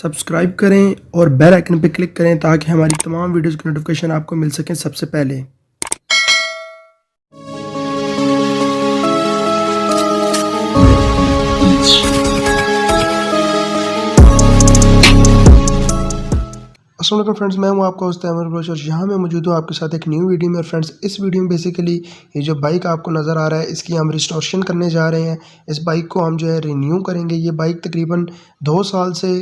Subscribe करें और bell icon पर क्लिक करें ताकि हमारी तमाम वीडियोज़ की नोटिफिकेशन आपको मिल सकें सबसे पहले। अस्सलाम वालेकुम फ्रेंड्स, मैं हूं आपका होस्ट अमर बलोच और यहाँ मैं मौजूद हूँ आपके साथ एक न्यू वीडियो में। और फ्रेंड्स, इस वीडियो में बेसिकली ये जो बाइक आपको नज़र आ रहा है इसकी हम रिस्टोरेशन करने जा रहे हैं। इस बाइक को हम जो है रिन्यू करेंगे। ये बाइक तकरीबन 2 साल से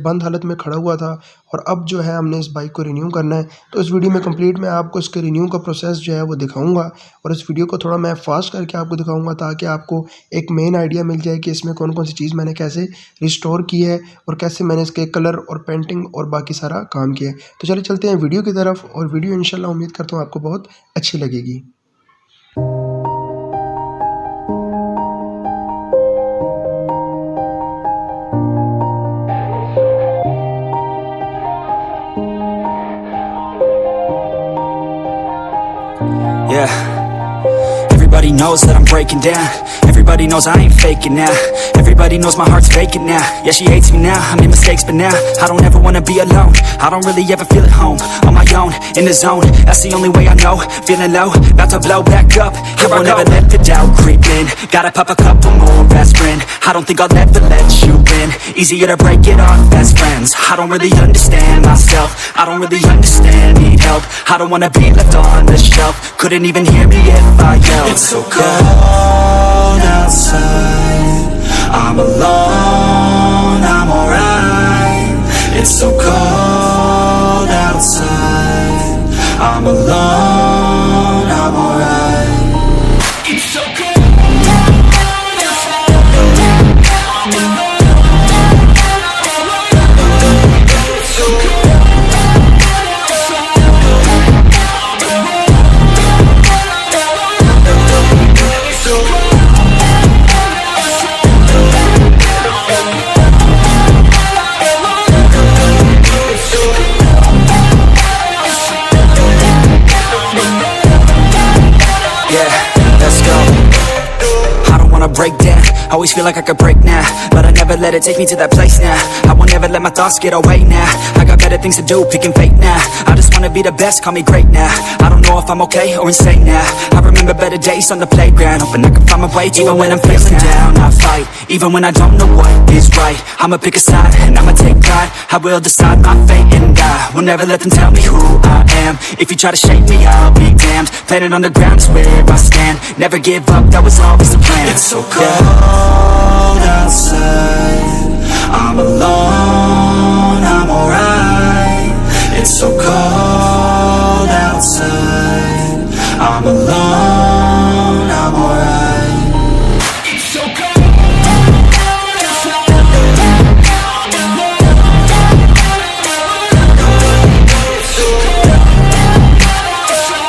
बंद हालत में खड़ा हुआ था और अब जो है हमने इस बाइक को रिन्यू करना है। तो इस वीडियो में कंप्लीट मैं आपको इसके रिन्यू का प्रोसेस जो है वो दिखाऊंगा और इस वीडियो को थोड़ा मैं फास्ट करके आपको दिखाऊंगा ताकि आपको एक मेन आइडिया मिल जाए कि इसमें कौन कौन सी चीज़ मैंने कैसे रिस्टोर की है और कैसे मैंने इसके कलर और पेंटिंग और बाकी सारा काम किया है। तो चलिए चलते हैं वीडियो की तरफ और वीडियो इंशाल्लाह उम्मीद करता हूँ आपको बहुत अच्छी लगेगी। Yeah, everybody knows that I'm breaking down. Everybody knows I ain't faking now. Everybody knows my heart's vacant now. Yeah, she hates me now, I made mistakes but now I don't ever wanna be alone. I don't really ever feel at home. On my own, in the zone, that's the only way I know. Feeling low, about to blow back up. Here I won't ever let the doubt creep in. Gotta pop a couple more aspirin. I don't think I'll ever let you in. Easier to break it off best friends. I don't really understand myself. I don't really understand, need help. I don't wanna be left on the shelf. Couldn't even hear me if I yelled. It's so cold outside, I'm alone, I'm alright. It's so cold outside, I'm alone, I'm alright. It's so cold outside, I'm alone. It's so cold outside, it's so cold. Break down, always feel like I could break now, but I never let it take me to that place now. I won't ever let my thoughts get away now. I got better things to do, picking fate now. I just wanna be the best, call me great now. I don't know if I'm okay or insane now. I remember better days on the playground, hoping I can find my way. Even when I'm feeling down, I fight. Even when I don't know what is right, I'ma pick a side and I'ma take pride. I will decide my fate and I will never let them tell me who I am. If you try to shake me, I'll be damned. Planet on the ground is where I stand. Never give up, that was always the plan. It's so cold outside, I'm alone, I'm alright. It's so cold outside, I'm alone, I'm alright. It's so cold outside, I'm alone. It's so cold outside,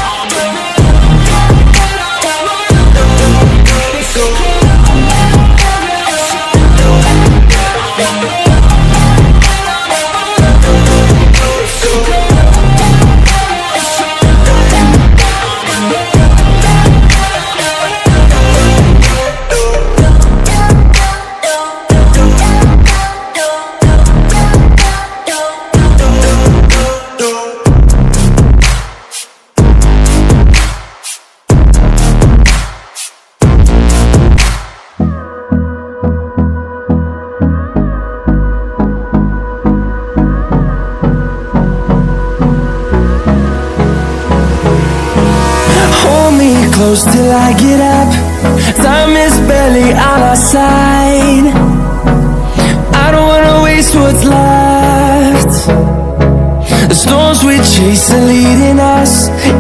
I'm alone. It's so cold. Close till I get up. Time is barely on our side. I don't wanna waste what's left. The storms we chase are leading us,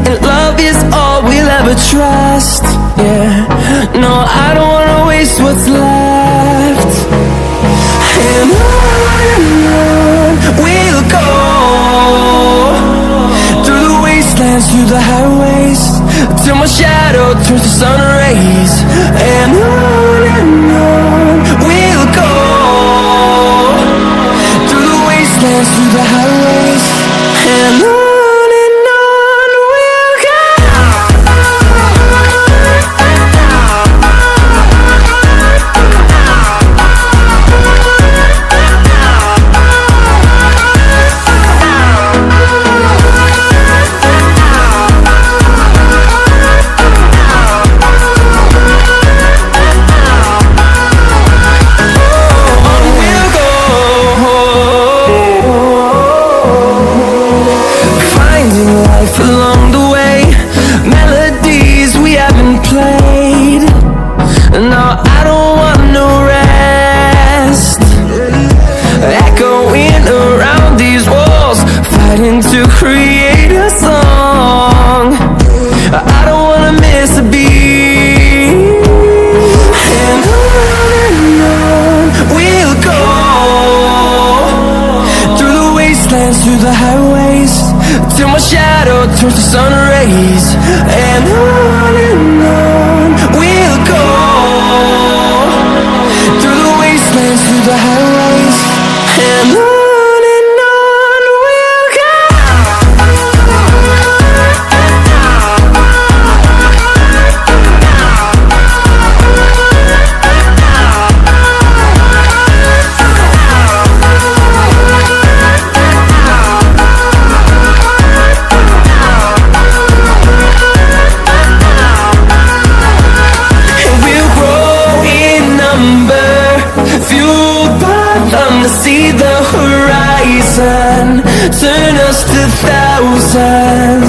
and love is all we'll ever trust. Yeah, no, I don't wanna waste what's left. And on we'll go, through the wastelands, through the highways, till my shadow turns to sun rays. And on we'll go, through the wastelands, through the highways. And on we'll go. till my shadow turns to sun rays. And on we'll go, through the wastelands, through the highways, and on we'll go. To see the horizon, turn us to thousands.